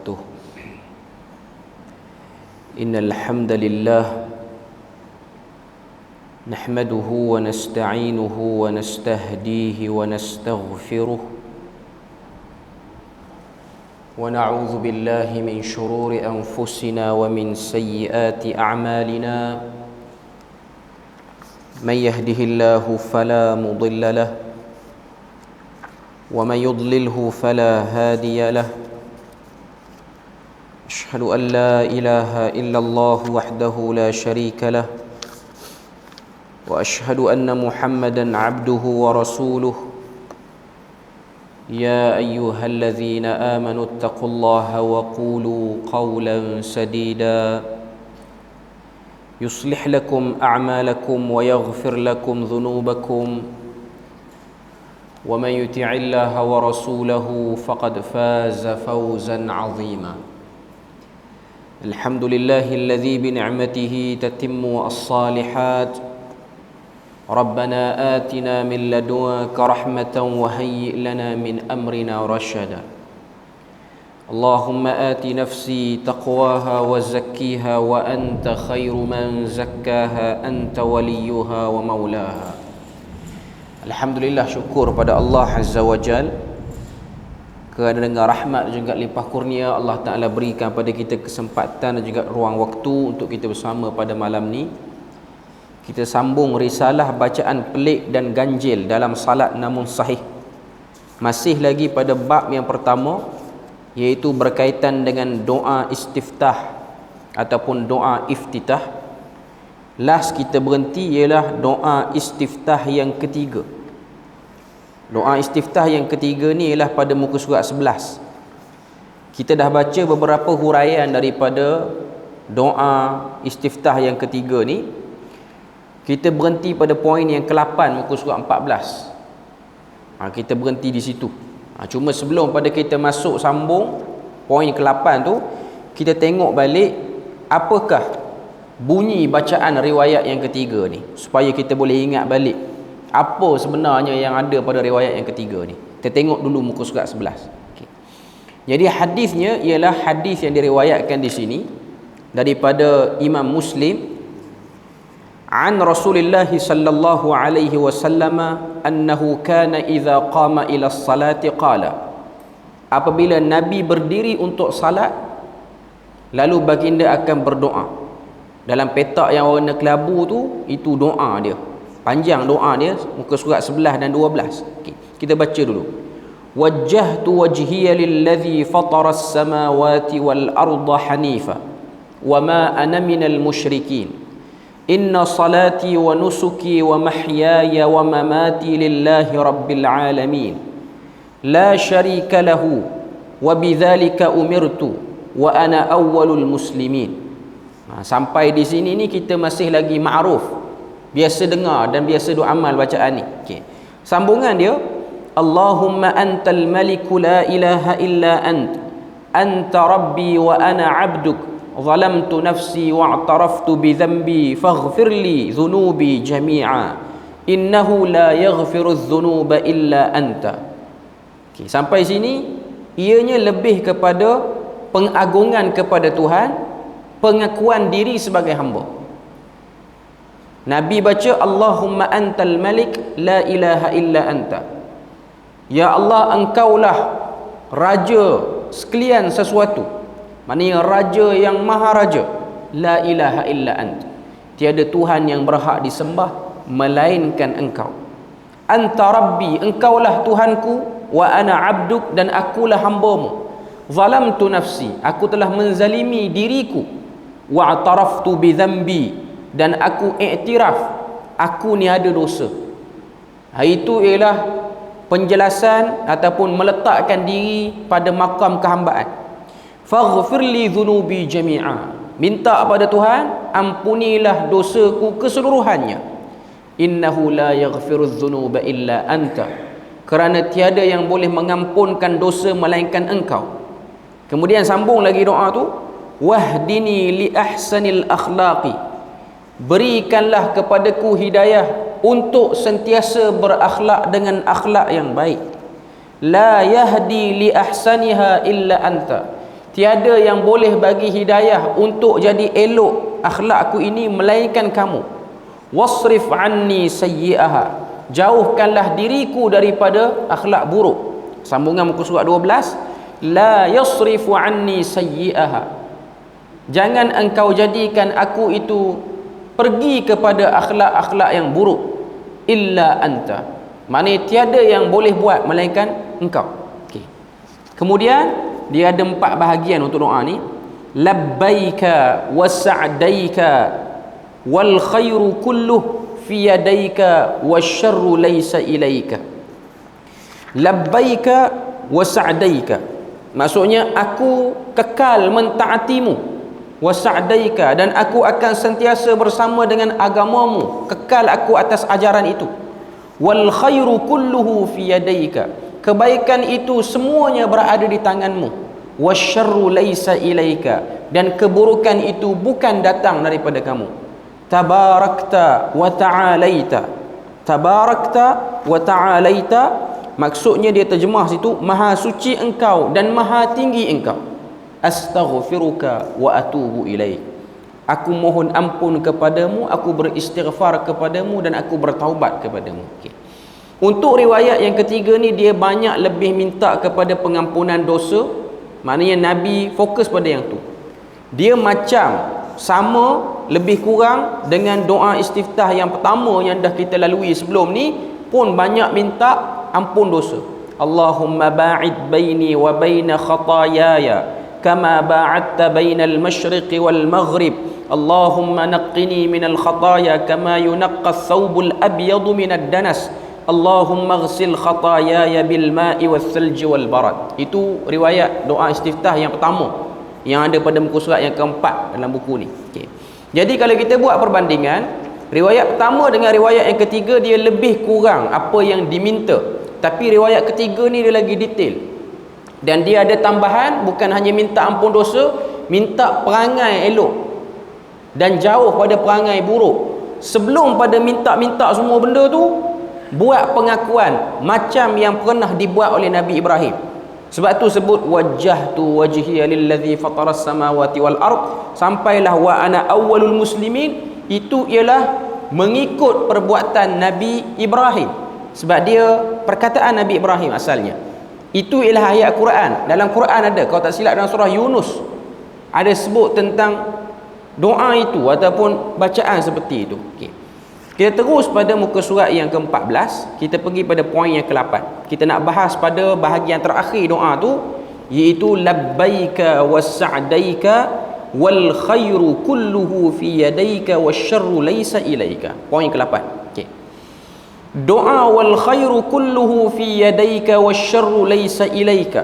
وبركاته. إن الحمد لله نحمده ونستعينه ونستهديه ونستغفره ونعوذ بالله من شرور أنفسنا ومن سيئات أعمالنا. من يهده الله فلا مضل له ومن يضلله فلا هادي له. أشهد أن لا إله إلا الله وحده لا شريك له وأشهد أن محمدا عبده ورسوله. يا أيها الذين آمنوا اتقوا الله وقولوا قولا سديدا يصلح لكم أعمالكم ويغفر لكم ذنوبكم ومن يطع الله ورسوله فقد فاز فوزا عظيما. الحمد لله الذي بنعمته تتم الصالحات. ربنا آتنا من لدنك رحمة وهيئ لنا من أمرنا رشدا. اللهم آت نفسي تقواها وزكيها وأنت خير من زكاها أنت وليها ومولاها. Alhamdulillah, syukur pada Allah Azza wa Jal kerana dengan rahmat dan juga limpah kurnia Allah Ta'ala berikan pada kita kesempatan dan juga ruang waktu untuk kita bersama pada malam ni. Kita sambung risalah bacaan pelik dan ganjil dalam salat namun sahih. Masih lagi pada bab yang pertama, iaitu berkaitan dengan doa istiftah ataupun doa iftitah. Last kita berhenti ialah doa istiftah yang ketiga. Doa istiftah yang ketiga ni ialah pada muka surat 11. Kita dah baca beberapa huraian daripada doa istiftah yang ketiga ni. Kita berhenti pada poin yang ke-8 muka surat 14. Kita berhenti di situ. Cuma sebelum pada kita masuk sambung poin ke-8 tu, kita tengok balik apakah bunyi bacaan riwayat yang ketiga ni, supaya kita boleh ingat balik apa sebenarnya yang ada pada riwayat yang ketiga ni. Kita tengok dulu muka surat 11. Okay. Jadi hadisnya ialah hadis yang diriwayatkan di sini daripada Imam Muslim an Rasulullah sallallahu alaihi wasallam annahu kana idza qama ila as-salati qala. Apabila Nabi berdiri untuk salat, lalu baginda akan berdoa. Dalam petak yang warna kelabu tu, itu doa dia. Panjang doa dia, muka surat 11 dan 12. Okay. Kita baca dulu. Wajjahtu wajhiya lilladzi fatara as-samawati wal arda hanifa wa ma ana minal musyrikin. Inna salati wa nusuki wa mahyaya wa mamati lillahi rabbil alamin. La syarika lahu wa bidzalika umirtu wa ana awwalul muslimin. Sampai di sini ni kita masih lagi ma'ruf, biasa dengar dan biasa doa amal bacaan ni. Okay. Sambungan dia, Allahumma antal maliku la ilaha illa anta rabbi wa ana abduk, zalamtu nafsi wa'taraftu bi dhanbi faghfir li dhunubi jami'a, innahu la yaghfiru dhunuba illa anta. Okay. Sampai sini ianya lebih kepada pengagungan kepada Tuhan, pengakuan diri sebagai hamba. Nabi baca Allahumma antal malik la ilaha illa anta. Ya Allah, engkaulah raja sekalian sesuatu. Maknanya raja yang maha raja. La ilaha illa anta. Tiada Tuhan yang berhak disembah melainkan engkau. Anta rabbi, engkaulah Tuhanku, wa ana abduk, dan akulah hambamu. Zalamtu nafsi, aku telah menzalimi diriku. Wa'taraftu bi dhanbi, dan aku iktiraf aku ni ada dosa. Itu ialah penjelasan ataupun meletakkan diri pada makam kehambaan. Faghfir li dhunubi jami'a, minta pada Tuhan ampunilah dosaku keseluruhannya. Innahu la yaghfiru dhunuba illa anta, kerana tiada yang boleh mengampunkan dosa melainkan engkau. Kemudian sambung lagi doa tu, wahdini li ahsanil akhlaqi, berikanlah kepadaku hidayah untuk sentiasa berakhlak dengan akhlak yang baik. La yahdi li ahsaniha illa anta, tiada yang boleh bagi hidayah untuk jadi elok akhlakku ini melainkan kamu. Wasrif anni sayyi'aha, jauhkanlah diriku daripada akhlak buruk. Sambungan muka surat 12, la yasrifu anni sayyi'aha, jangan engkau jadikan aku itu pergi kepada akhlak-akhlak yang buruk. Illa anta, maknanya tiada yang boleh buat melainkan engkau. Okay. Kemudian dia ada 4 bahagian untuk doa ni. Labbaika wa sa'daika wal khairu kulluh fi yadaika wasyarru laysa ilaika. Labbaika wa sa'daika, maksudnya aku kekal mentaatimu, wa sa'daika, dan aku akan sentiasa bersama dengan agamamu, kekal aku atas ajaran itu. Wal khairu kulluhu fi yadaika, kebaikan itu semuanya berada di tanganmu. Wasyarru laysa ilaika, dan keburukan itu bukan datang daripada kamu. Tabarakta wa ta'alaita, tabarakta wa ta'alaita, maksudnya dia terjemah situ, maha suci engkau dan maha tinggi engkau. Astaghfiruka wa atubu ilaik, aku mohon ampun kepadamu, aku beristighfar kepadamu, dan aku bertaubat kepadamu. Okay. Untuk riwayat yang ketiga ni, dia banyak lebih minta kepada pengampunan dosa. Maknanya Nabi fokus pada yang tu. Dia macam sama lebih kurang dengan doa istiftah yang pertama yang dah kita lalui sebelum ni, pun banyak minta ampun dosa. Allahumma ba'id baini wa baina khataayaya kama ba'adta bainal masyriqi wal maghrib. Allahumma naqqini minal khataaya kama yunaqqa ath-thawbul abyadu minad danas. Allahumma ghsil khataayaya bil ma'i wal thalji wal barad. Itu riwayat doa istiftah yang pertama yang ada pada muka surat yang keempat dalam buku ni. Okay. Jadi kalau kita buat perbandingan, riwayat pertama dengan riwayat yang ketiga, dia lebih kurang apa yang diminta. Tapi riwayat ketiga ni dia lagi detail. Dan dia ada tambahan, bukan hanya minta ampun dosa, minta perangai elok dan jauh pada perangai buruk. Sebelum pada minta-minta semua benda tu, buat pengakuan macam yang pernah dibuat oleh Nabi Ibrahim. Sebab tu sebut wajjahtu wajhiya lillazi fataras samawati wal ard, sampailah wa ana awwalul muslimin. Itu ialah mengikut perbuatan Nabi Ibrahim, sebab dia perkataan Nabi Ibrahim asalnya. Itu ialah ayat Quran. Dalam Quran ada, kalau tak silap dalam surah Yunus ada sebut tentang doa itu ataupun bacaan seperti itu. Okay. Kita terus pada muka surat yang ke-14, kita pergi pada poin yang ke-8. Kita nak bahas pada bahagian terakhir doa tu, iaitu labbaika was-sa'daika wal khairu kulluhu fi yadaika wasyarru laysa ilaika. Poin ke-8. Okey. Doa wal khairu kulluhu fi yadaika wasyarru laysa ilaika.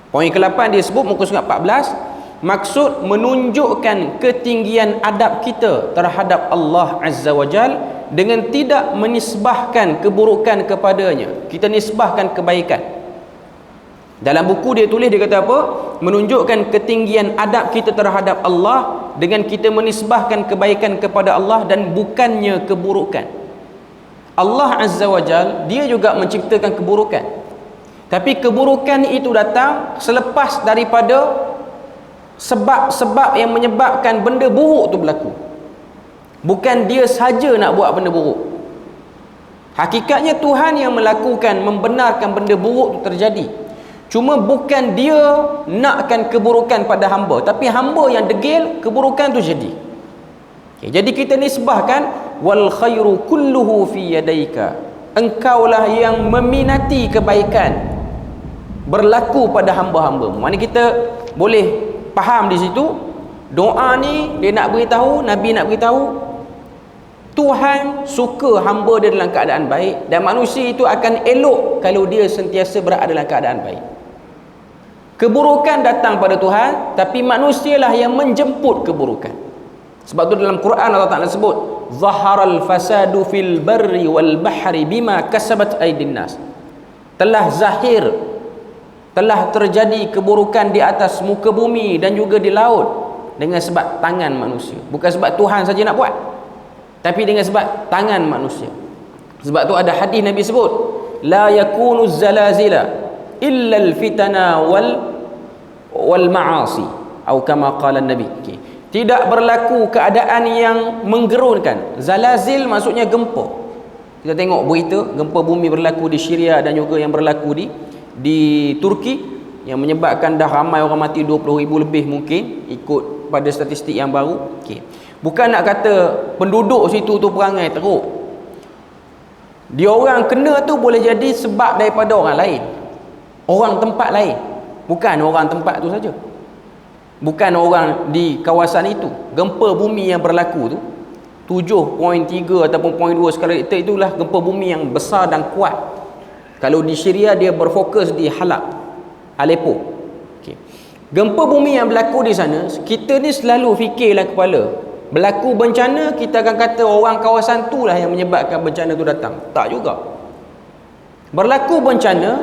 Poin ke-8 dia sebut muka surat 14. Maksud menunjukkan ketinggian adab kita terhadap Allah Azza wa Jal dengan tidak menisbahkan keburukan kepadanya. Kita nisbahkan kebaikan. Dalam buku dia tulis, dia kata apa? Menunjukkan ketinggian adab kita terhadap Allah dengan kita menisbahkan kebaikan kepada Allah dan bukannya keburukan. Allah Azza wa Jal, dia juga menciptakan keburukan. Tapi keburukan itu datang selepas daripada sebab-sebab yang menyebabkan benda buruk tu berlaku. Bukan dia saja nak buat benda buruk. Hakikatnya Tuhan yang melakukan, membenarkan benda buruk tu terjadi. Cuma bukan dia nakkan keburukan pada hamba, tapi hamba yang degil keburukan tu jadi. Okay, jadi kita nisbahkan wal khairu kulluhu fi yadaika. Engkaulah yang meminati kebaikan berlaku pada hamba-hambamu. Maknanya kita boleh faham di situ, doa ni dia nak beritahu, Nabi nak beritahu, Tuhan suka hamba dia dalam keadaan baik, dan manusia itu akan elok kalau dia sentiasa berada dalam keadaan baik. Keburukan datang pada Tuhan, tapi manusialah yang menjemput keburukan. Sebab tu dalam Quran Allah Ta'ala sebut zaharal fasadu fil barri wal bahri bima kasabat aydin nas. Telah zahir, telah terjadi keburukan di atas muka bumi dan juga di laut dengan sebab tangan manusia. Bukan sebab Tuhan saja nak buat, tapi dengan sebab tangan manusia. Sebab tu ada hadis Nabi sebut, la yakunu zalazila illa alfitana wal ma'asi atau kama qala Nabi. Okay. Tidak berlaku keadaan yang menggerunkan. Zalazil maksudnya gempa. Kita tengok berita gempa bumi berlaku di Syria dan juga yang berlaku di Turki yang menyebabkan dah ramai orang mati 20,000 lebih mungkin ikut pada statistik yang baru. Okay. Bukan nak kata penduduk situ tu perangai teruk. Dia orang kena tu boleh jadi sebab daripada orang lain. Orang tempat lain. Bukan orang tempat tu saja. Bukan orang di kawasan itu. Gempa bumi yang berlaku tu 7.3 ataupun 0.2 skala Richter itulah gempa bumi yang besar dan kuat. Kalau di Syria dia berfokus di Halab, Aleppo. Okay. Gempa bumi yang berlaku di sana, kita ni selalu fikirlah kepala. Berlaku bencana, kita akan kata orang kawasan tu lah yang menyebabkan bencana tu datang. Tak juga. Berlaku bencana,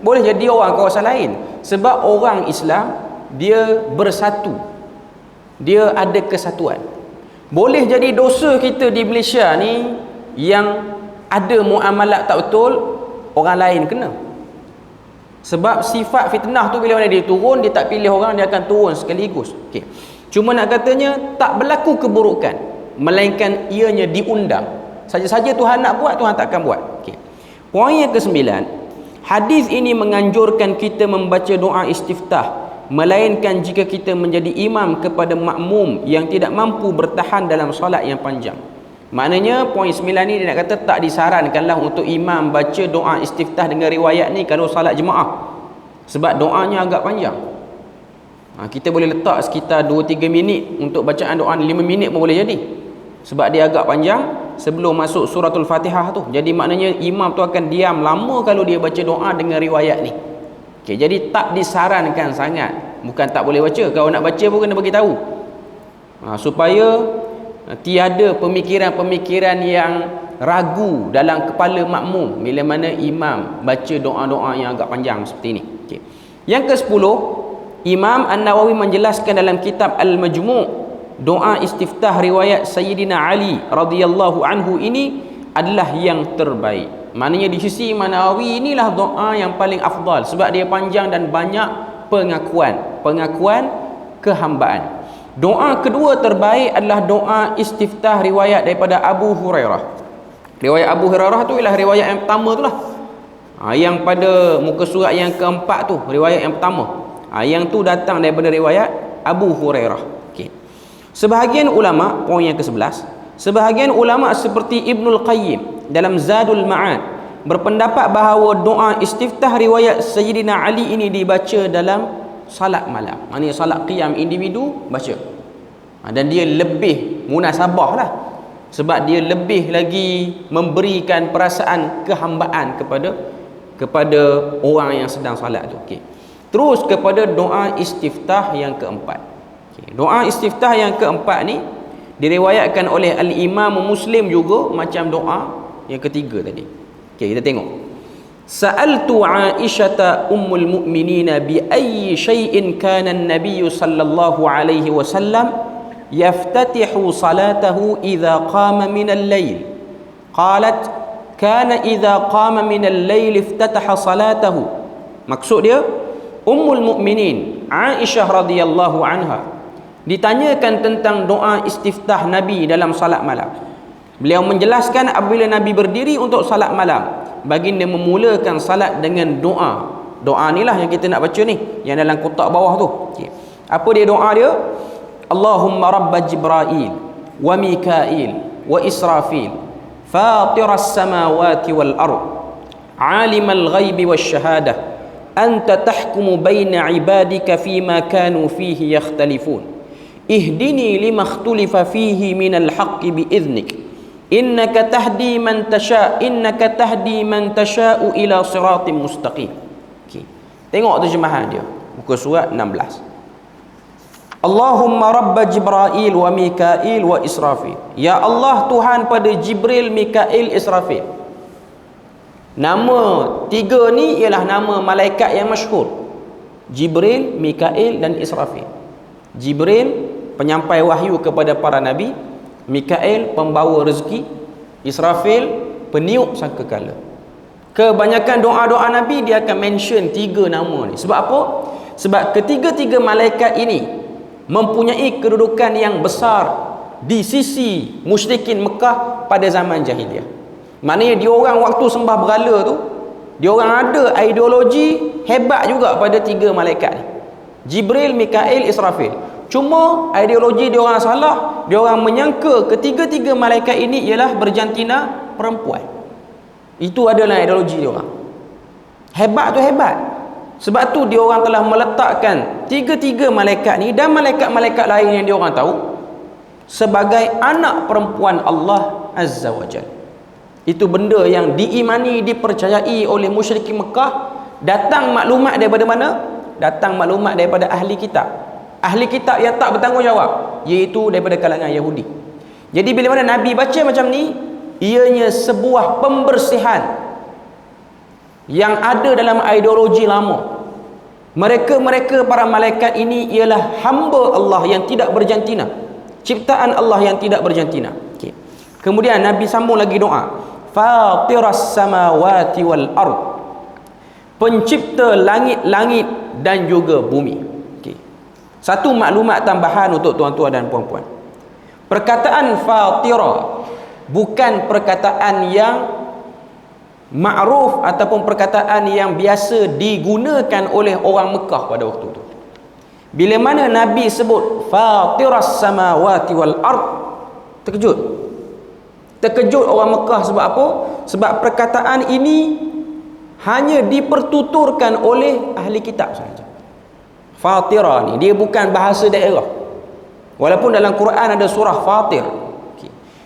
boleh jadi orang kawasan lain. Sebab orang Islam, dia bersatu. Dia ada kesatuan. Boleh jadi dosa kita di Malaysia ni yang ada muamalat tak betul, orang lain kena. Sebab sifat fitnah tu bila mana dia turun, dia tak pilih orang, dia akan turun sekaligus. Okay. Cuma nak katanya tak berlaku keburukan, melainkan ianya diundang. Saja-saja Tuhan nak buat, Tuhan takkan buat. Okay. Poin yang ke-9, hadis ini menganjurkan kita membaca doa istiftah, melainkan jika kita menjadi imam kepada makmum yang tidak mampu bertahan dalam solat yang panjang. Maknanya poin 9 ni dia nak kata tak disarankanlah untuk imam baca doa istiftah dengan riwayat ni kalau salat jemaah. Sebab doanya agak panjang. Kita boleh letak sekitar 2-3 minit untuk bacaan doa, 5 minit pun boleh jadi. Sebab dia agak panjang sebelum masuk suratul Fatihah tu. Jadi maknanya imam tu akan diam lama kalau dia baca doa dengan riwayat ni. Okay, jadi tak disarankan sangat. Bukan tak boleh baca. Kalau nak baca pun kena bagi tahu. Supaya tiada pemikiran-pemikiran yang ragu dalam kepala makmum bila mana imam baca doa-doa yang agak panjang seperti ini. Okay. Yang ke-10, Imam An-Nawawi menjelaskan dalam kitab Al-Majmu' doa istiftah riwayat Sayyidina Ali radhiyallahu anhu ini adalah yang terbaik. Maknanya di sisi Imam Nawawi inilah doa yang paling afdal sebab dia panjang dan banyak pengakuan kehambaan. Doa kedua terbaik adalah doa istiftah riwayat daripada Abu Hurairah. Riwayat Abu Hurairah tu ialah riwayat yang pertama tu lah. Yang pada muka surat yang keempat tu, riwayat yang pertama. Yang tu datang daripada riwayat Abu Hurairah. Okay. Sebahagian ulama, poin yang ke-11, sebahagian ulama seperti Ibnul Qayyim dalam Zadul Ma'ad berpendapat bahawa doa istiftah riwayat Sayyidina Ali ini dibaca dalam salat malam. Maknanya salat qiyam individu baca. Dan dia lebih munasabah lah. Sebab dia lebih lagi memberikan perasaan kehambaan kepada orang yang sedang salat tu. Okay. Terus kepada doa istiftah yang keempat. Okay. Doa istiftah yang keempat ni diriwayatkan oleh Al-Imam Muslim juga macam doa yang ketiga tadi. Okay, kita tengok. Sa'altu Aisyata ummul mu'minina bi ayyi syai'in kana an-nabiy sallallahu alaihi wasallam yaftatihu salatahu idza qama min al-lail. Qalat kana idza qama min al-lail iftataha salatahu. Maksud dia Ummul Mukminin Aisyah radhiyallahu anha ditanyakan tentang doa istiftah Nabi dalam salat malam. Beliau menjelaskan apabila Nabi berdiri untuk salat malam, baginda memulakan salat dengan doa. Doa inilah yang kita nak baca ni, yang dalam kotak bawah tu. Okay. Apa dia doa dia? Allahumma rabba Jibril wa Mikail wa Israfil fatiras samawati wal ard alimal ghaibi wasyahadah anta tahkumu baina ibadika fima kanu fihi yakhtalifun ihdini lima ikhtulifa fihi minal haqqi biiznik innaka tahdi man tasha'u ila siratim mustaqim. Okay. Tengok terjemahan dia, muka surat 16. Allahumma rabba Jibril wa Mikail wa Israfil. Ya Allah, Tuhan pada Jibril, Mikail, Israfil. Nama tiga ni ialah nama malaikat yang masyhur. Jibril, Mikail dan Israfil. Jibril penyampai wahyu kepada para nabi, Mikail pembawa rezeki, Israfil peniup sangkakala. Kebanyakan doa-doa nabi dia akan mention tiga nama ni. Sebab apa? Sebab ketiga-tiga malaikat ini mempunyai kedudukan yang besar di sisi musyrikin Mekah pada zaman jahiliah. Maknanya diorang waktu sembah berhala tu, diorang ada ideologi hebat juga pada tiga malaikat ni, Jibril, Mikail, Israfil. Cuma ideologi diorang salah. Diorang menyangka ketiga-tiga malaikat ini ialah berjantina perempuan. Itu adalah ideologi diorang. Hebat tu hebat. Sebab tu diorang telah meletakkan tiga-tiga malaikat ni dan malaikat-malaikat lain yang diorang tahu sebagai anak perempuan Allah Azza wa Jalla. Itu benda yang diimani, dipercayai oleh musyrikin Mekah. Datang maklumat daripada mana? Datang maklumat daripada ahli kitab. Ahli kitab yang tak bertanggungjawab, iaitu daripada kalangan Yahudi. Jadi bila mana Nabi baca macam ni, ianya sebuah pembersihan yang ada dalam ideologi lama. Mereka para malaikat ini ialah hamba Allah yang tidak berjantina, ciptaan Allah yang tidak berjantina. Okay. Kemudian Nabi sambung lagi doa, Fatiras samawati wal ard, pencipta langit-langit dan juga bumi. Okay. Satu maklumat tambahan untuk tuan-tuan dan puan-puan. Perkataan Fatira bukan perkataan yang ma'ruf ataupun perkataan yang biasa digunakan oleh orang Mekah pada waktu itu. Bila mana Nabi sebut Fatiras samawati wal ard, terkejut orang Mekah. Sebab apa? Sebab perkataan ini hanya dipertuturkan oleh ahli kitab sahaja. Fatira ni dia bukan bahasa daerah, walaupun dalam Quran ada surah Fatir.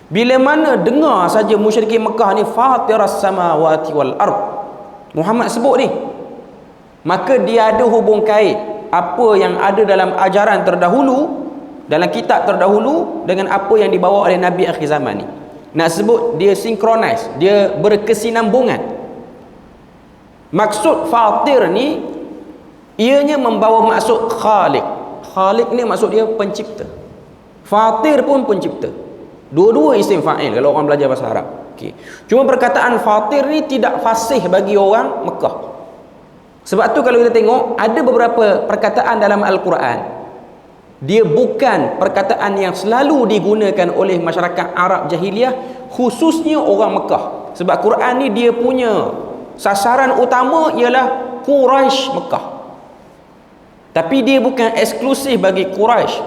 Bila mana dengar saja musyrikin Mekah ni Fatiras samawati wal ard, Muhammad sebut ni, maka dia ada hubung kait apa yang ada dalam ajaran terdahulu, dalam kitab terdahulu dengan apa yang dibawa oleh Nabi akhir zaman ni. Nak sebut dia synchronize, dia berkesinambungan. Maksud Fatir ni ianya membawa maksud Khaliq. Khaliq ni maksud dia pencipta. Fatir pun pencipta. Dua-dua isim fa'il kalau orang belajar bahasa Arab. Okay. Cuma perkataan Fatir ni tidak fasih bagi orang Mekah. Sebab tu kalau kita tengok ada beberapa perkataan dalam Al-Quran, dia bukan perkataan yang selalu digunakan oleh masyarakat Arab jahiliah, khususnya orang Mekah. Sebab Quran ni dia punya sasaran utama ialah Quraisy Mekah. Tapi dia bukan eksklusif bagi Quraisy.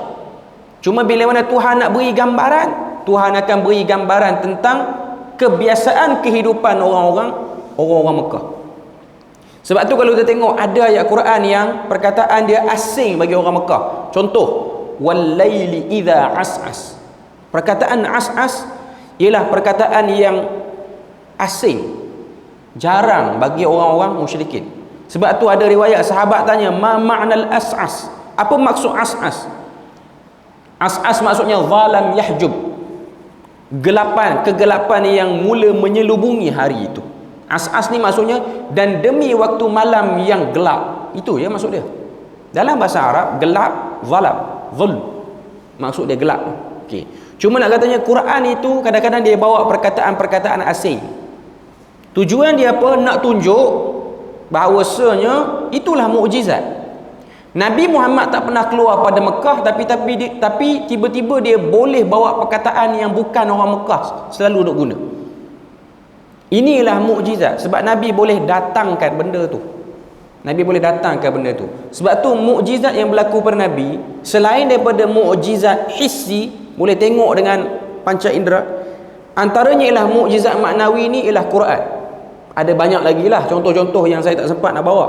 Cuma bila mana Tuhan nak beri gambaran, Tuhan akan beri gambaran tentang kebiasaan kehidupan orang-orang Mekah. Sebab tu kalau kita tengok ada ayat Quran yang perkataan dia asing bagi orang Mekah. Contoh, wal-laili idza as'as. Perkataan as'as ialah perkataan yang asing, jarang bagi orang-orang musyrikin. Sebab tu ada riwayat sahabat tanya, ma ma'nal as'as? Apa maksud as'as? As'as maksudnya zalam yahjub, kegelapan yang mula menyelubungi hari itu. As'as ni maksudnya dan demi waktu malam yang gelap. Itu ya maksud dia. Dalam bahasa Arab gelap, zalam, zulm, maksud dia gelap. Okey. Cuma nak katanya Quran itu kadang-kadang dia bawa perkataan-perkataan asing. Tujuan dia apa? Nak tunjuk bahawasanya itulah mukjizat. Nabi Muhammad tak pernah keluar pada Mekah, tapi tiba-tiba dia boleh bawa perkataan yang bukan orang Mekah selalu duk guna. Inilah mukjizat. Sebab Nabi boleh datangkan benda tu. Nabi boleh datangkan benda tu. Sebab tu mukjizat yang berlaku pada Nabi, selain daripada mukjizat hissi, boleh tengok dengan panca indera, antaranya ialah mukjizat maknawi ni ialah Quran. Ada banyak lagi lah contoh-contoh yang saya tak sempat nak bawa.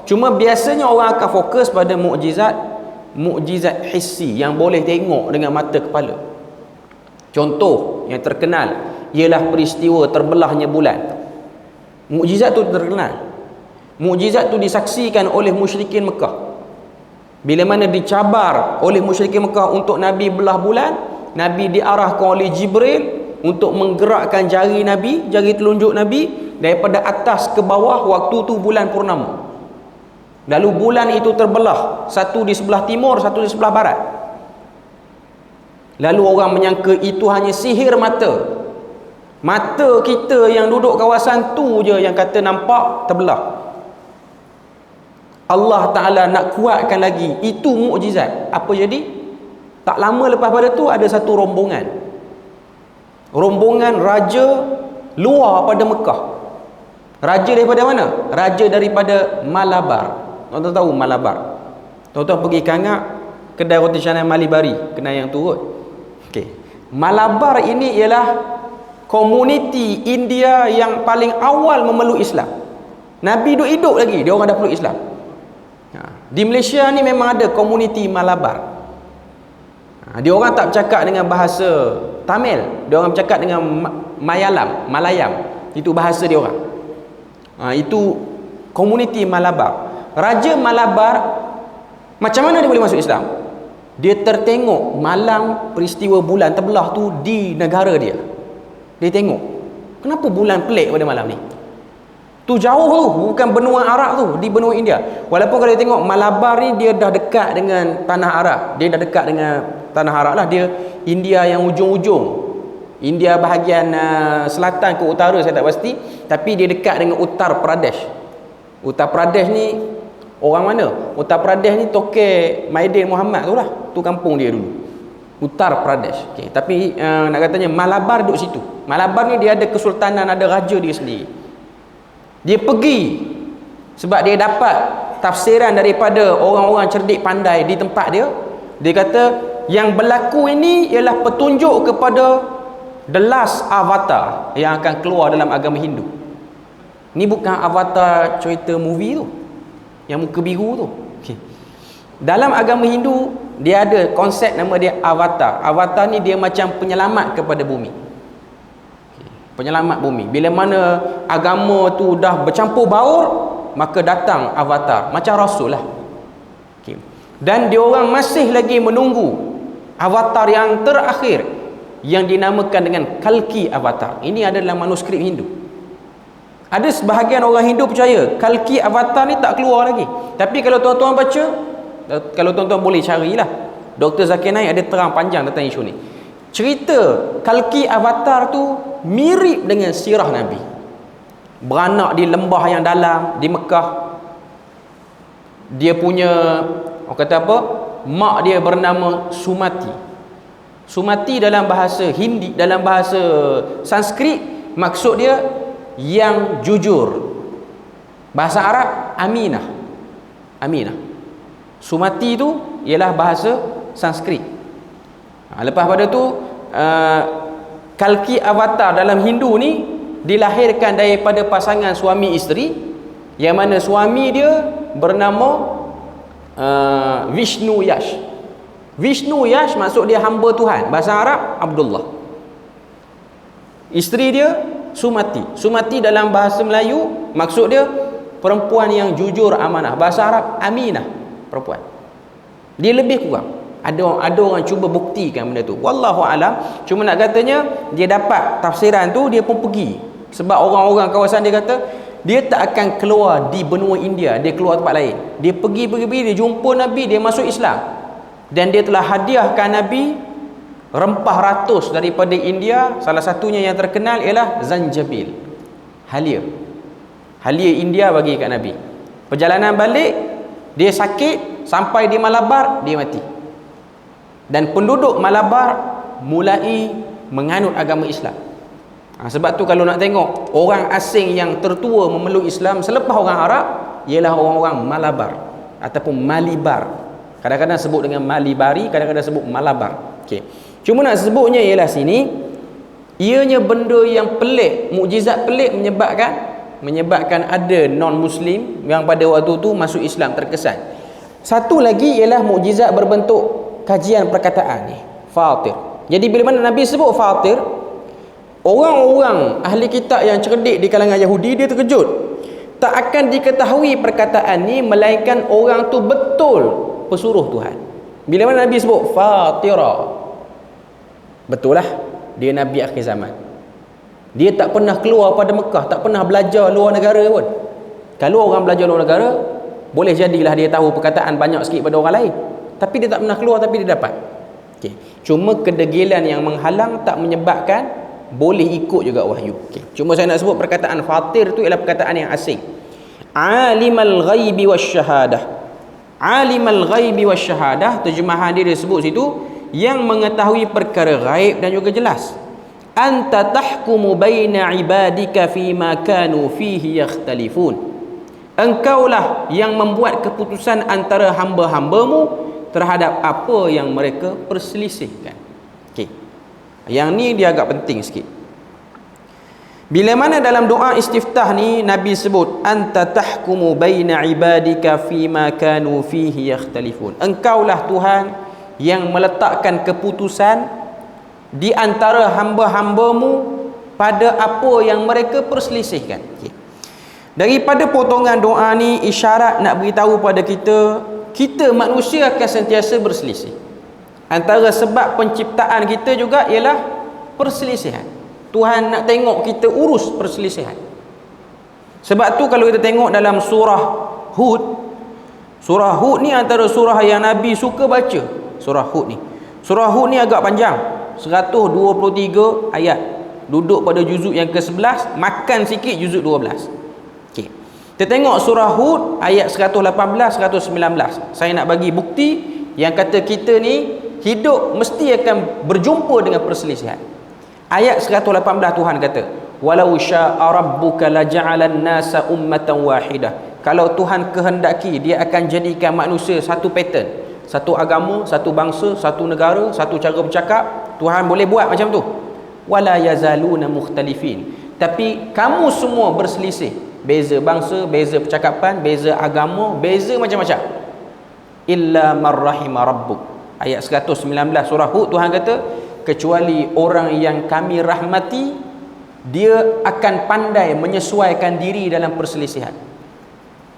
Cuma biasanya orang akan fokus pada mukjizat hissi yang boleh tengok dengan mata kepala. Contoh yang terkenal ialah peristiwa terbelahnya bulan. Mukjizat tu terkenal. Mukjizat tu disaksikan oleh musyrikin Mekah. Bila mana dicabar oleh musyrikin Mekah untuk Nabi belah bulan, Nabi diarahkan oleh Jibril untuk menggerakkan jari Nabi, jari telunjuk Nabi daripada atas ke bawah waktu tu bulan purnama. Lalu bulan itu terbelah, satu di sebelah timur, satu di sebelah barat. Lalu orang menyangka itu hanya sihir mata. Mata kita yang duduk kawasan tu je yang kata nampak terbelah. Allah Ta'ala nak kuatkan lagi. Itu mukjizat. Apa jadi? Tak lama lepas pada tu ada satu rombongan raja luar pada Mekah. Raja daripada mana? Raja daripada Malabar. Tuan-tuan tahu Malabar? Tuan-tuan pergi Kangak, kedai roti canai Malibari, kedai yang turut. Okey. Malabar ini ialah komuniti India yang paling awal memeluk Islam. Nabi hidup lagi, dia orang dah peluk Islam. Di Malaysia ni memang ada komuniti Malabar. Dia orang tak bercakap dengan bahasa Tamil, dia orang bercakap dengan Malayam. Itu bahasa dia orang. Itu komuniti Malabar. Raja Malabar, macam mana dia boleh masuk Islam? Dia tertengok malam peristiwa bulan terbelah tu di negara dia. Dia tengok, kenapa bulan pelik pada malam ni? Tu jauh tu, bukan benua Arab tu, di benua India. Walaupun kalau dia tengok Malabar ni, dia dah dekat dengan tanah Arab. Dia dah dekat dengan tanah Arab lah. Dia India yang ujung-ujung. India bahagian selatan ke utara saya tak pasti, tapi dia dekat dengan Uttar Pradesh. Uttar Pradesh ni orang mana? Uttar Pradesh ni Tokek Maidin Muhammad tu lah. Tu kampung dia dulu, Uttar Pradesh. Okay. Tapi nak katanya Malabar duduk situ. Malabar ni dia ada kesultanan, ada raja dia sendiri. Dia pergi sebab dia dapat tafsiran daripada orang-orang cerdik pandai di tempat dia. Dia kata yang berlaku ini ialah petunjuk kepada the last avatar yang akan keluar dalam agama Hindu. Ni bukan avatar cerita movie tu, yang muka biru tu. Okay. Dalam agama Hindu dia ada konsep nama dia avatar. Avatar ni dia macam penyelamat kepada bumi. Penyelamat bumi. Bila mana agama tu dah bercampur baur, maka datang avatar macam rasul lah. Okay. Dan diorang masih lagi menunggu avatar yang terakhir yang dinamakan dengan Kalki avatar. Ini adalah manuskrip Hindu. Ada sebahagian orang Hindu percaya Kalki avatar ni tak keluar lagi. Tapi kalau tuan-tuan baca, kalau tuan-tuan boleh carilah, Dr. Zakir Naik ada terang panjang tentang isu ni. Cerita Kalki avatar tu mirip dengan sirah Nabi. Beranak di lembah yang dalam di Mekah. Dia punya, orang kata apa, mak dia bernama Sumati. Sumati dalam bahasa Hindi, dalam bahasa Sanskrit, maksud dia yang jujur. Bahasa Arab Aminah. Aminah. Sumati tu ialah bahasa Sanskrit. Lepas pada tu Kalki avatar dalam Hindu ni dilahirkan daripada pasangan suami isteri, yang mana suami dia bernama Vishnu Yash. Vishnu Yash maksud dia hamba Tuhan, bahasa Arab Abdullah. Isteri dia Sumati. Sumati dalam bahasa Melayu maksud dia perempuan yang jujur amanah, bahasa Arab Aminah, perempuan. Dia lebih kurang ada orang cuba buktikan benda tu. Wallahu alam. Cuma nak katanya dia dapat tafsiran tu, dia pun pergi. Sebab orang-orang kawasan dia kata dia tak akan keluar di benua India, dia keluar tempat lain. Dia pergi, dia jumpa Nabi, dia masuk Islam. Dan dia telah hadiahkan Nabi rempah ratus daripada India. Salah satunya yang terkenal ialah zanjabil, halia. Halia India bagi kat Nabi. Perjalanan balik, dia sakit, sampai di Malabar, dia mati. Dan penduduk Malabar mulai menganut agama Islam. Sebab tu kalau nak tengok orang asing yang tertua memeluk Islam selepas orang Arab ialah orang-orang Malabar ataupun Malibar. Kadang-kadang sebut dengan Malibari, kadang-kadang sebut Malabar. Okey. Cuma nak sebutnya ialah sini, ianya benda yang pelik, mukjizat pelik menyebabkan ada non-Muslim yang pada waktu tu masuk Islam terkesan. Satu lagi ialah mukjizat berbentuk kajian perkataan ni, fatir. Jadi bila mana Nabi sebut fatir, orang-orang ahli kitab yang cerdik di kalangan Yahudi dia terkejut. Tak akan diketahui perkataan ni melainkan orang tu betul pesuruh Tuhan. Bila mana Nabi sebut fatira, betul lah dia Nabi akhir zaman. Dia tak pernah keluar pada Mekah, tak pernah belajar luar negara pun. Kalau orang belajar luar negara, boleh jadilah dia tahu perkataan banyak sikit pada orang lain. Tapi dia tak pernah keluar, tapi dia dapat. Okay. Cuma kedegilan yang menghalang tak menyebabkan boleh ikut juga wahyu. Okay. Cuma saya nak sebut perkataan fatir tu ialah perkataan yang asing. Alimal ghaibi wasyahadah. Alimal ghaibi wasyahadah, terjemahan dia sebut situ, yang mengetahui perkara gaib dan juga jelas. Anta tahkumu baina ibadika fima kanu fihi yakhtalifun. Engkaulah yang membuat keputusan antara hamba-hambamu terhadap apa yang mereka perselisihkan. Okey. Yang ni dia agak penting sikit. Bila mana dalam doa istiftah ni Nabi sebut anta tahkumu baina ibadika fima kanu fihi yakhtalifun. Engkaulah Tuhan yang meletakkan keputusan di antara hamba-hambamu pada apa yang mereka perselisihkan. Okay. Daripada potongan doa ni isyarat nak beritahu pada kita manusia akan sentiasa berselisih. Antara sebab penciptaan kita juga ialah perselisihan. Tuhan nak tengok kita urus perselisihan. Sebab tu kalau kita tengok dalam surah Hud ni antara surah yang Nabi suka baca. Surah Hud ni agak panjang, 123 ayat. Duduk pada juzuk yang ke-11, makan sikit juzuk 12. Okey. Kita tengok surah Hud ayat 118, 119. Saya nak bagi bukti yang kata kita ni hidup mesti akan berjumpa dengan perselisihan. Ayat 118 Tuhan kata, walau syaa rabbuka laja'alan nasa ummatan wahidah. Kalau Tuhan kehendaki, dia akan jadikan manusia satu pattern, satu agama, satu bangsa, satu negara, satu cara bercakap. Tuhan boleh buat macam tu. Wala yazaluna mukhtalifin. Tapi kamu semua berselisih. Beza bangsa, beza percakapan, beza agama, beza macam-macam. Illa marrahima rabbuk. Ayat 119 surah Hud, Tuhan kata, kecuali orang yang kami rahmati, dia akan pandai menyesuaikan diri dalam perselisihan.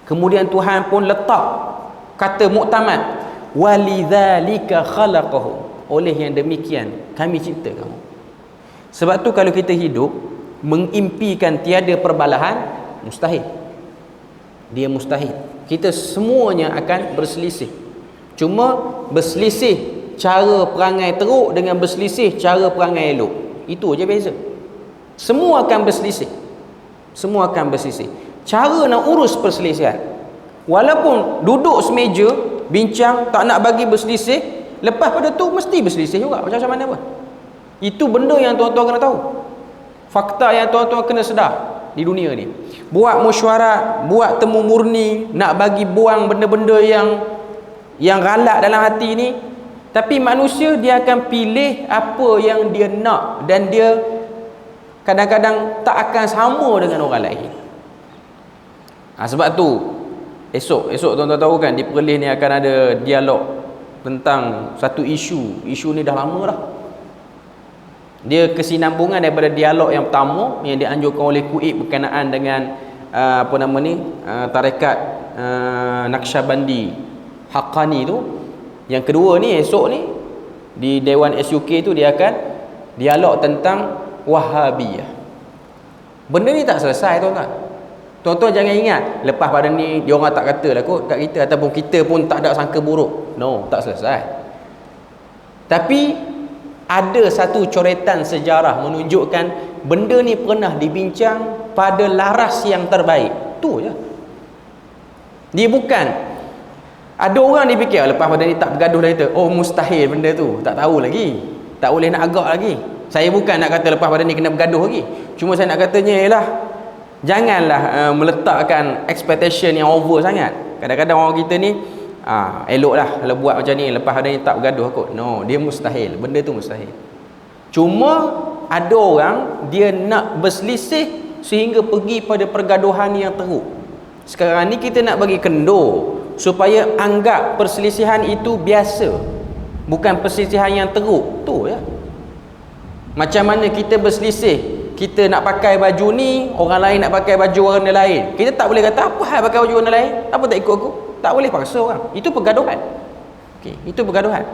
Kemudian Tuhan pun letak kata muktamad, walidzalika khalaqahu. Oleh yang demikian kami cipta kamu. Sebab tu kalau kita hidup mengimpikan tiada perbalahan, mustahil. Dia mustahil. Kita semuanya akan berselisih. Cuma berselisih cara perangai teruk dengan berselisih cara perangai elok. Itu aja beza. Semua akan berselisih. Semua akan berselisih. Cara nak urus perselisihan, walaupun duduk semeja bincang tak nak bagi berselisih, lepas pada tu mesti berselisih juga, macam mana pun. Itu benda yang tuan-tuan kena tahu. Fakta yang tuan-tuan kena sedar di dunia ni. Buat mesyuarat, buat temu murni, nak bagi buang benda-benda yang galak dalam hati ni. Tapi manusia dia akan pilih apa yang dia nak, dan dia kadang-kadang tak akan sama dengan orang lain. Sebab tu esok tuan-tuan tahu kan, di Perlis ni akan ada dialog tentang satu isu. Isu ni dah lama dah. Dia kesinambungan daripada dialog yang pertama yang dianjurkan oleh Kuib berkenaan dengan tarekat Naqsyabandi Haqqani tu. Yang kedua ni esok ni di Dewan SUK tu dia akan dialog tentang Wahhabiyah. Benda ni tak selesai tuan-tuan. Tuan-tuan jangan ingat lepas pada ni dia orang tak katalah kot kat kita, ataupun kita pun tak ada sangka buruk. No, tak selesai. Tapi ada satu coretan sejarah menunjukkan benda ni pernah dibincang pada laras yang terbaik. Tu je. Dia bukan ada orang dipikir lepas pada ni tak bergaduh dah kita, oh mustahil benda tu, tak tahu lagi, tak boleh nak agak lagi. Saya bukan nak kata lepas pada ni kena bergaduh lagi, cuma saya nak katanya ialah janganlah meletakkan expectation yang over sangat. Kadang-kadang orang kita ni eloklah kalau buat macam ni, lepas pada ni tak bergaduh kot. No, dia mustahil, benda tu mustahil. Cuma ada orang dia nak berselisih sehingga pergi pada pergaduhan yang teruk. Sekarang ni kita nak bagi kendor supaya anggap perselisihan itu biasa, bukan perselisihan yang teruk. Tu ya. Macam mana kita berselisih, kita nak pakai baju ni, orang lain nak pakai baju warna lain, kita tak boleh kata apa hal pakai baju warna lain, apa tak ikut aku. Tak boleh paksa orang. Itu pergaduhan. Okey, itu pergaduhan.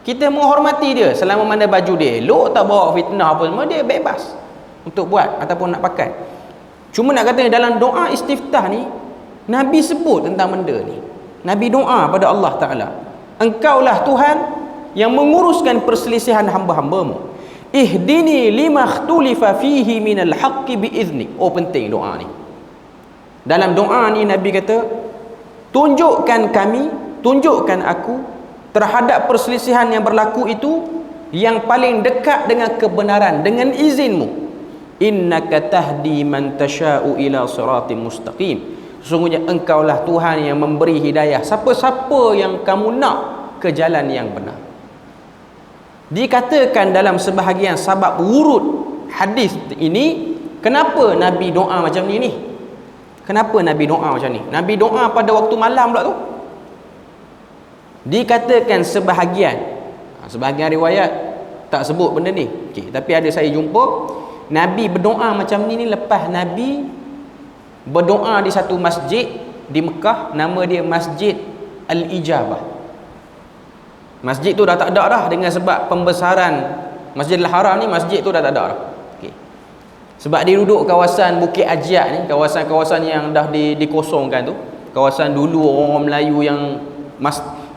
Kita menghormati dia selama mana baju dia elok, tak bawa fitnah apa semua, dia bebas untuk buat ataupun nak pakai. Cuma nak kata dalam doa istiftah ni Nabi sebut tentang benda ni. Nabi doa pada Allah Ta'ala, engkaulah Tuhan yang menguruskan perselisihan hamba-hambamu. Ihdini lima ikhtulifa fihi minal haqqi biiznik. Oh, penting doa ni. Dalam doa ni Nabi kata, tunjukkan kami, tunjukkan aku terhadap perselisihan yang berlaku itu yang paling dekat dengan kebenaran dengan izinmu. Innaka tahdi man tasha'u ila siratim mustaqim. Sesungguhnya engkaulah Tuhan yang memberi hidayah siapa-siapa yang kamu nak ke jalan yang benar. Dikatakan dalam sebahagian sabab wurud hadis ini, kenapa Nabi doa macam ni? Kenapa Nabi doa macam ni? Nabi doa pada waktu malam pula tu. Dikatakan sebahagian riwayat tak sebut benda ni. Okey, tapi ada saya jumpa Nabi berdoa macam ni lepas Nabi berdoa di satu masjid di Mekah, nama dia Masjid Al-Ijabah. Masjid tu dah tak ada dah dengan sebab pembesaran Masjidil Haram ni, masjid tu dah tak ada dah. Sebab dia duduk kawasan Bukit Ajiat ni, kawasan-kawasan yang dah dikosongkan tu. Kawasan dulu orang Melayu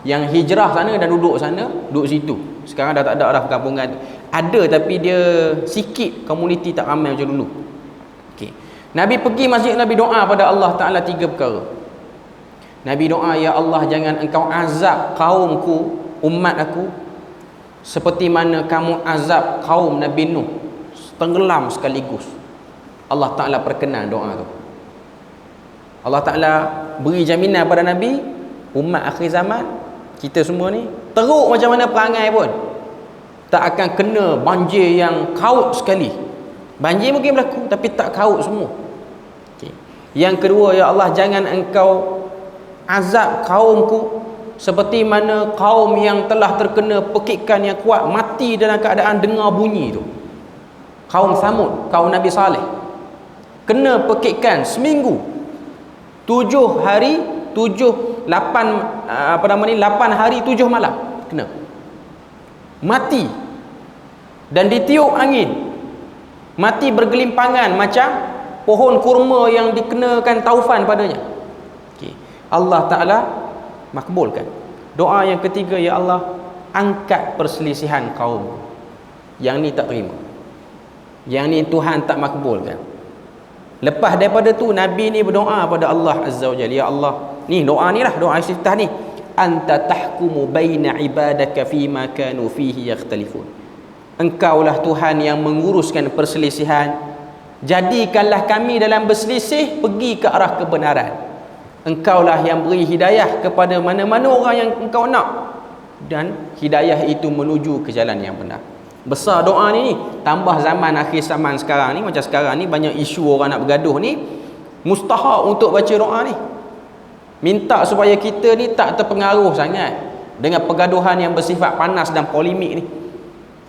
yang hijrah sana dan duduk sana, duduk situ. Sekarang dah tak ada dah perkampungan tu. Ada tapi dia sikit, komuniti tak ramai macam dulu. Okey. Nabi pergi masjid, Nabi doa pada Allah Taala 3 perkara. Nabi doa, ya Allah, jangan engkau azab kaumku, umat aku seperti mana kamu azab kaum Nabi Nuh, tenggelam sekaligus. Allah Ta'ala perkenan doa tu. Allah Ta'ala beri jaminan pada Nabi, umat akhir zaman, kita semua ni, teruk macam mana perangai pun, tak akan kena banjir yang kaut sekali. Banjir mungkin berlaku, tapi tak kaut semua. Okay. Yang kedua, ya Allah, jangan engkau azab kaumku seperti mana kaum yang telah terkena pekikan yang kuat, mati dalam keadaan dengar bunyi tu. Kaum Samud, kaum Nabi Saleh, kena pekikan seminggu, 8 hari 7 malam kena mati, dan ditiup angin, mati bergelimpangan macam pohon kurma yang dikenakan taufan padanya. Okay. Allah Ta'ala makbulkan. Doa yang ketiga, ya Allah, angkat perselisihan kaum. Yang ni tak terima, yang ni Tuhan tak makbulkan. Lepas daripada tu Nabi ni berdoa pada Allah Azza wa Jalla, ya Allah, ni doa ni lah, doa istiftah ni, anta tahkumu baina ibadaka fima kanu fihi yakhtalifun. Engkaulah Tuhan yang menguruskan perselisihan, jadikanlah kami dalam berselisih pergi ke arah kebenaran. Engkaulah yang beri hidayah kepada mana-mana orang yang engkau nak, dan hidayah itu menuju ke jalan yang benar. Besar doa ni, tambah zaman akhir zaman sekarang ni, macam sekarang ni banyak isu orang nak bergaduh ni, mustahak untuk baca doa ni. Minta supaya kita ni tak terpengaruh sangat dengan pergaduhan yang bersifat panas dan polemik ni.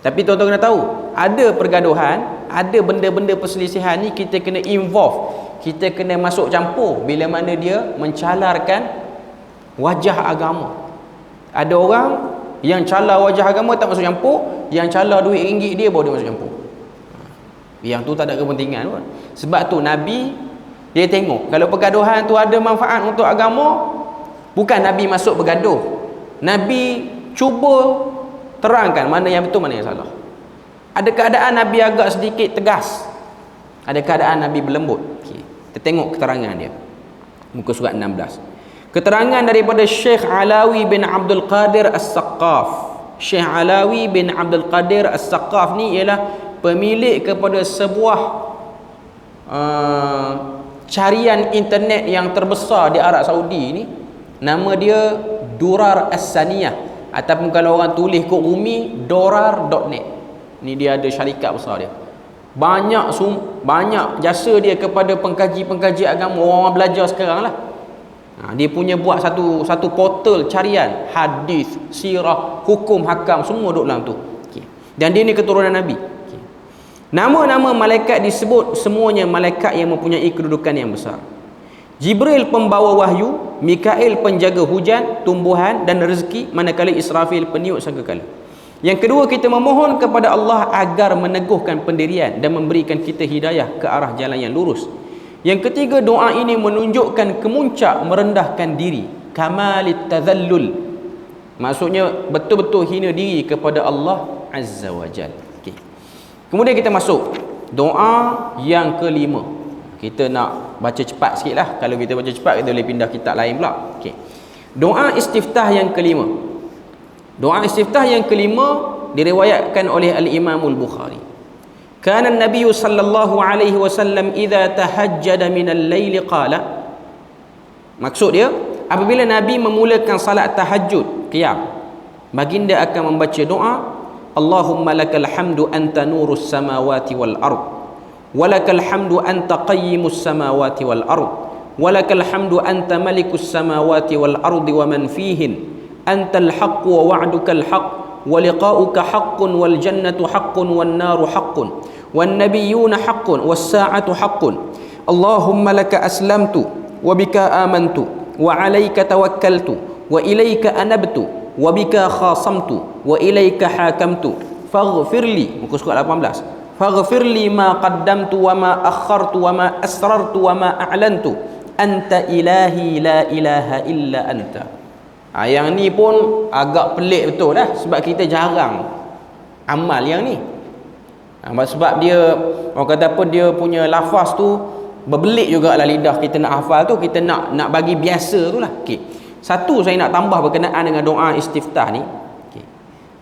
Tapi tuan-tuan kena tahu, ada pergaduhan, ada benda-benda perselisihan ni kita kena involve, kita kena masuk campur bila mana dia mencalarkan wajah agama. Ada orang yang calar wajah agama tak masuk campur, yang calar duit ringgit dia baru dia masuk campur. Yang tu tak ada kepentingan pun. Sebab tu Nabi dia tengok kalau pergaduhan tu ada manfaat untuk agama, bukan Nabi masuk bergaduh, Nabi cuba terangkan mana yang betul, mana yang salah. Ada keadaan Nabi agak sedikit tegas, ada keadaan Nabi berlembut. Okay. Kita tengok keterangan dia, muka surat 16. Keterangan daripada Syekh Alawi bin Abdul Qadir As-Saqqaf. Syekh Alawi bin Abdul Qadir As-Saqqaf ni ialah pemilik kepada sebuah carian internet yang terbesar di Arab Saudi ni. Nama dia Durar As-Saniyah, ataupun kalau orang tulis kod Rumi, dorar.net. Ni dia ada syarikat besar dia. Banyak jasa dia kepada pengkaji-pengkaji agama, orang belajar sekarang lah. Dia punya buat satu portal carian hadis, sirah, hukum hakam, semua duduk dalam tu. Okay. Dan dia ni keturunan Nabi. Okay. Nama-nama malaikat disebut semuanya malaikat yang mempunyai kedudukan yang besar. Jibril pembawa wahyu, Mikail penjaga hujan, tumbuhan dan rezeki, manakala Israfil peniup sangkakala. Yang kedua, kita memohon kepada Allah agar meneguhkan pendirian dan memberikan kita hidayah ke arah jalan yang lurus. Yang ketiga, doa ini menunjukkan kemuncak merendahkan diri, kamalit tazallul, maksudnya betul-betul hina diri kepada Allah Azza wa Jalla. Okay. Kemudian kita masuk doa yang kelima. Kita nak baca cepat sikit lah. Kalau kita baca cepat, kita boleh pindah kitab lain pula. Okay. Doa istiftah yang kelima. Doa istiftah yang kelima diriwayatkan oleh Al-Imam Al-Bukhari. Kana Nabi sallallahu alaihi wasallam idza tahajjada min al-lail qala. Maksud dia, apabila Nabi memulakan salat tahajud, qiyam, baginda akan membaca doa, Allahumma lakal hamdu anta nurus samawati wal ard, walakal hamdu anta qayyimus samawati wal ard, walakal hamdu anta malikus samawati wal ard wa man fihin, antal haqq wa wa'dukal haqq wa liqa'uka haqqun wal jannatu haqqun wan naru haqqun wan nabiyyuna haqqun was sa'atu haqqun. Allahumma laka aslamtu wa bika amantu wa 'alaika tawakkaltu wa ilaika anabtu wa bika khasamtu wa ilaika hakamtu faghfirli, muka surat 18, faghfirli ma qaddamtu wa ma akhartu wa ma asrartu wa ma a'lantu anta ilahi la ilaha illa anta. Yang ni pun agak pelik betul lah, sebab kita jarang amal yang ni. Sebab dia, orang kata apa, dia punya lafaz tu berbelik jugalah lidah kita nak hafal tu, kita nak bagi biasa tu lah. Okay. Satu saya nak tambah berkenaan dengan doa istiftah ni, okay,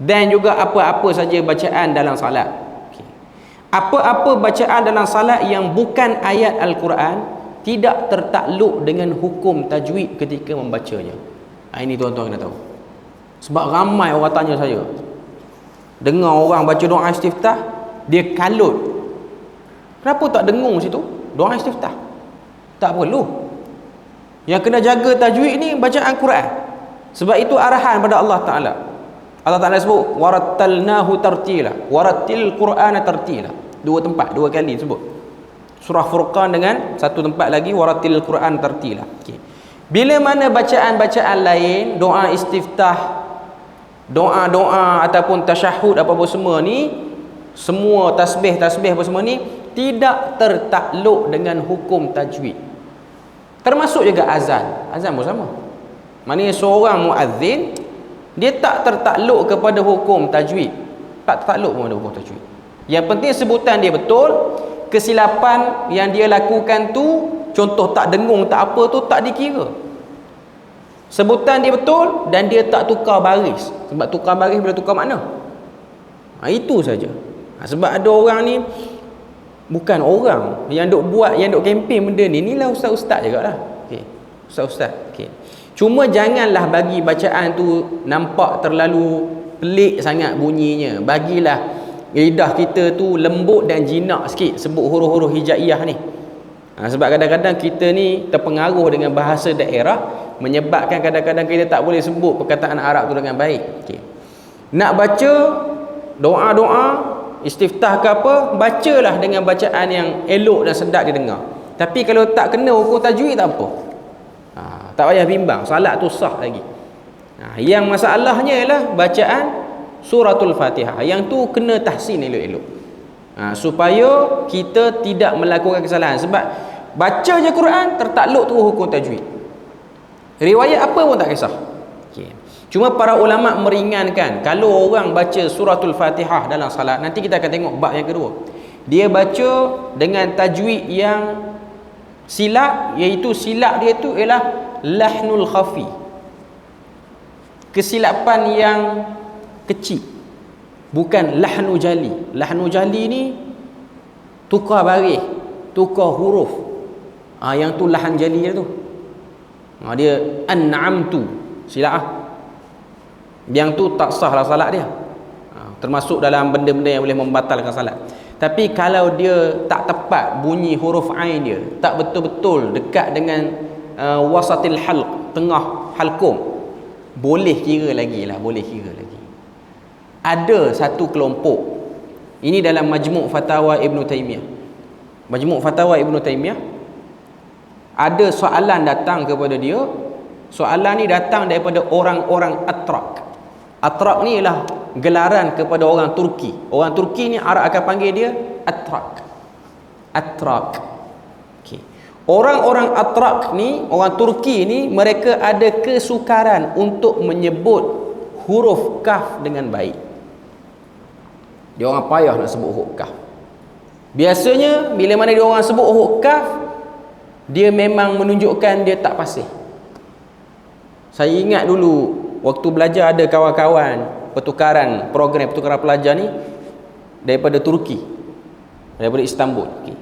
dan juga apa-apa saja bacaan dalam salat. Okay. Apa-apa bacaan dalam salat yang bukan ayat Al-Quran tidak tertakluk dengan hukum tajwid ketika membacanya. Ini tuan-tuan kena tahu. Sebab ramai orang tanya saya, dengar orang baca doa istiftah, dia kalut. Kenapa tak dengung situ doa istiftah? Tak perlu. Yang kena jaga tajwid ni bacaan Quran. Sebab itu arahan pada Allah Ta'ala. Allah Ta'ala sebut warattalnahu tartila, warattil Qur'ana tartila. Dua tempat, dua kali sebut. Surah Furqan dengan satu tempat lagi warattil Qur'an tartila. Okay. Bila mana bacaan-bacaan lain, doa istiftah, doa-doa ataupun tasyahud apa-apa semua ni, semua tasbih-tasbih apa semua ni tidak tertakluk dengan hukum tajwid. Termasuk juga azan. Azan pun sama. Maknanya seorang muazzin, dia tak tertakluk kepada hukum tajwid. Tak tertakluk kepada hukum tajwid. Yang penting sebutan dia betul. Kesilapan yang dia lakukan tu, contoh tak dengung, tak apa tu, tak dikira. Sebutan dia betul dan dia tak tukar baris. Sebab tukar baris boleh tukar makna. Itu saja. Sebab ada orang ni, bukan orang yang duk buat, yang duk kempen benda ni, inilah ustaz-ustaz jugalah. Okey. Ustaz-ustaz. Okey. Cuma janganlah bagi bacaan tu nampak terlalu pelik sangat bunyinya. Bagilah lidah kita tu lembut dan jinak sikit sebut huruf-huruf hijaiyah ni. Sebab kadang-kadang kita ni terpengaruh dengan bahasa daerah, menyebabkan kadang-kadang kita tak boleh sebut perkataan Arab tu dengan baik. Okey. Nak baca doa-doa istiftah ke apa, bacalah dengan bacaan yang elok dan sedap didengar. Tapi kalau tak kena hukum tajwid tak apa, tak payah bimbang, salat tu sah lagi. Yang masalahnya ialah bacaan suratul Fatihah, yang tu kena tahsin elok-elok, supaya kita tidak melakukan kesalahan. Sebab baca je Quran tertakluk tu hukum tajwid, riwayat apa pun tak kisah. Okay. Cuma para ulama meringankan, kalau orang baca suratul Fatihah dalam salat, nanti kita akan tengok bab yang kedua, dia baca dengan tajwid yang silap, iaitu silap dia tu ialah lahnul khafi, kesilapan yang kecil, bukan lahnu jali. Lahnu jali ni tukar baris, tukar huruf, yang tu lahan jali dia tu, dia an'amtu, silap yang tu tak sah lah salat dia, termasuk dalam benda-benda yang boleh membatalkan salat. Tapi kalau dia tak tepat bunyi huruf ain dia, tak betul-betul dekat dengan wasatil halq, tengah halqum, boleh kira lagi lah, boleh kira lagi. Ada satu kelompok, ini dalam Majmu' Fatawa Ibn Taymiyah. Majmu' Fatawa Ibn Taymiyah, ada soalan datang kepada dia. Soalan ni datang daripada orang-orang Atrak. Atrak ni ialah gelaran kepada orang Turki. Orang Turki ni Arab akan panggil dia Atrak. Atrak. Okay. Orang-orang Atrak ni, orang Turki ni, mereka ada kesukaran untuk menyebut huruf kaf dengan baik. Dia orang payah nak sebut huruf kaf. Biasanya bila mana dia orang sebut huruf kaf, dia memang menunjukkan dia tak fasih. Saya ingat dulu waktu belajar ada kawan-kawan program pertukaran pelajar ni daripada Turki, daripada Istanbul. Okay.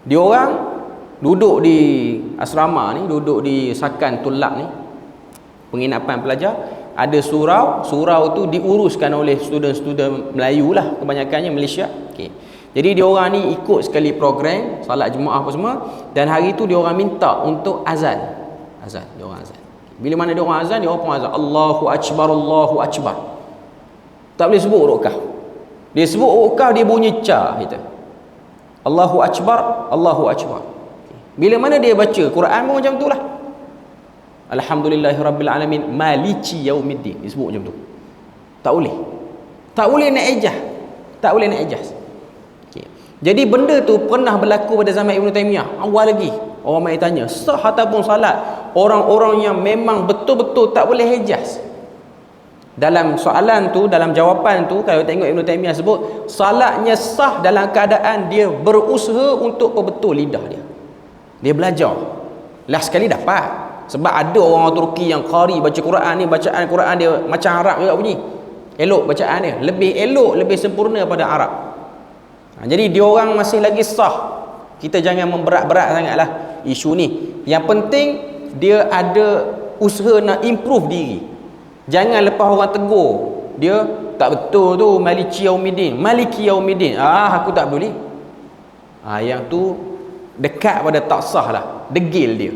Dia orang duduk di asrama ni, duduk di sakan tulab ni, penginapan pelajar. Ada surau tu diuruskan oleh student-student Melayu lah, kebanyakannya Malaysia. Okay. Jadi dia orang ni ikut sekali program salat Jumaat apa semua, dan hari tu dia orang minta untuk azan. Dia orang azan. Bila mana dia orang azan, dia orang pun azan, Allahu Akbar, Allahu Akbar. Tak boleh sebut huruf kaf. Dia sebut huruf kaf, dia bunyi ca kita. Allahu Akbar, Allahu Akbar. Bila mana dia baca Quran pun macam tu lah. Alhamdulillahirabbil alamin maliki yaumiddin, disebut macam tu. Tak boleh nak ejah. Okay. Jadi benda tu pernah berlaku pada zaman Ibn Taymiyah. Awal lagi orang mai tanya, sah ataupun salat orang-orang yang memang betul-betul tak boleh hijaz. Dalam soalan tu, dalam jawapan tu, kalau tengok Ibn Taymiyah sebut salatnya sah dalam keadaan dia berusaha untuk perbetul lidah dia. Dia belajar. Last sekali dapat. Sebab ada orang Turki yang qari baca Quran ni, bacaan Quran dia macam Arab juga bunyi. Elok bacaan dia, lebih elok, lebih sempurna pada Arab. Jadi dia orang masih lagi sah. Kita jangan memberat-berat sangatlah isu ni. Yang penting dia ada usaha nak improve diri. Jangan lepas orang tegur dia tak betul tu, Maliki Yaumiddin. Aku tak boleh. Yang tu dekat pada tak sah lah, degil dia.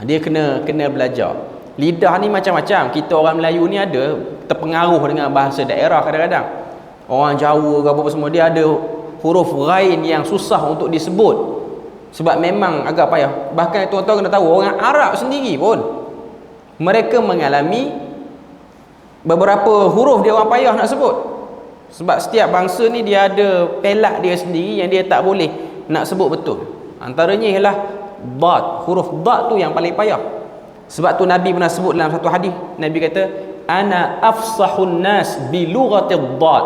Dia kena belajar. Lidah ni macam-macam. Kita orang Melayu ni ada terpengaruh dengan bahasa daerah kadang-kadang. Orang Jawa ke apa semua, dia ada huruf ghain yang susah untuk disebut. Sebab memang agak payah. Bahkan tuan-tuan kena tahu, orang Arab sendiri pun mereka mengalami beberapa huruf dia orang payah nak sebut. Sebab setiap bangsa ni dia ada pelak dia sendiri yang dia tak boleh nak sebut betul. Antaranya ialah dad. Huruf dad tu yang paling payah. Sebab tu Nabi pernah sebut dalam satu hadis, Nabi kata, ana afsahun nas bi lughatid dad.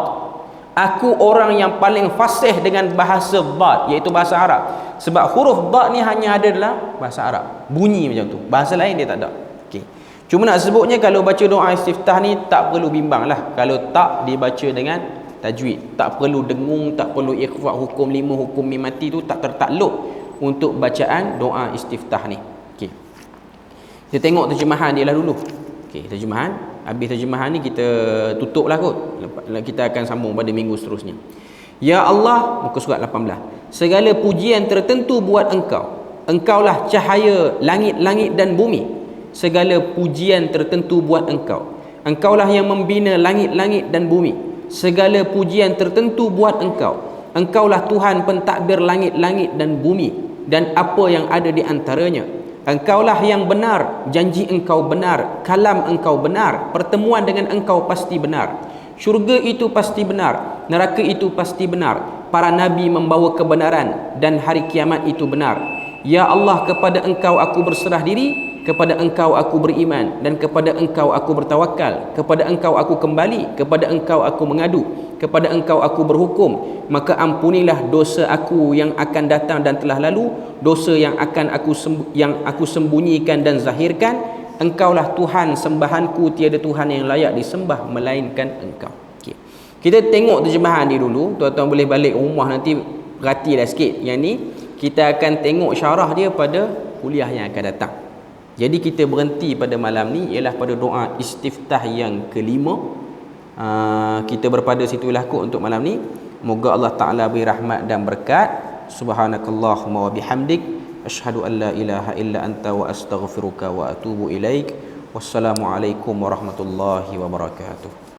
Aku orang yang paling fasih dengan bahasa dad, iaitu bahasa Arab. Sebab huruf dad ni hanya ada dalam bahasa Arab. Bunyi macam tu. Bahasa lain dia tak ada. Okey. Cuma nak sebutnya, kalau baca doa istiftah ni tak perlu bimbang lah. Kalau tak dibaca dengan tajwid, tak perlu dengung, tak perlu ikhfa, hukum 5, hukum mim mati tu tak tertakluk untuk bacaan doa istiftah ni. Okey. Kita tengok terjemahan dia lah dulu. Okey, terjemahan. Habis terjemahan ni kita tutuplah kot. Kita akan sambung pada minggu seterusnya. Ya Allah, muka surat 18. Segala pujian tertentu buat Engkau. Engkaulah cahaya langit-langit dan bumi. Segala pujian tertentu buat Engkau. Engkaulah yang membina langit-langit dan bumi. Segala pujian tertentu buat Engkau. Engkaulah Tuhan pentadbir langit-langit dan bumi dan apa yang ada di antaranya. Engkaulah yang benar, janji Engkau benar, kalam Engkau benar, pertemuan dengan Engkau pasti benar. Syurga itu pasti benar, neraka itu pasti benar, para nabi membawa kebenaran dan hari kiamat itu benar. Ya Allah, kepada Engkau aku berserah diri, kepada Engkau aku beriman, dan kepada Engkau aku bertawakal, kepada Engkau aku kembali, kepada Engkau aku mengadu, kepada Engkau aku berhukum. Maka ampunilah dosa aku yang akan datang dan telah lalu, dosa yang akan aku sembunyikan dan zahirkan. Engkaulah Tuhan sembahanku, tiada Tuhan yang layak disembah melainkan Engkau. Okay. Kita tengok terjemahan ni dulu. Tuan-tuan boleh balik rumah nanti perhatilah sikit. Yang ni kita akan tengok syarah dia pada kuliah yang akan datang. Jadi kita berhenti pada malam ni ialah pada doa istiftah yang kelima. Kita berpada situlah kot untuk malam ni. Moga Allah Ta'ala beri rahmat dan berkat. Subhanakallahumma wa bihamdik, asyhadu an la ilaha illa anta wa astaghfiruka wa atubu ilaik. Wassalamualaikum warahmatullahi wabarakatuh.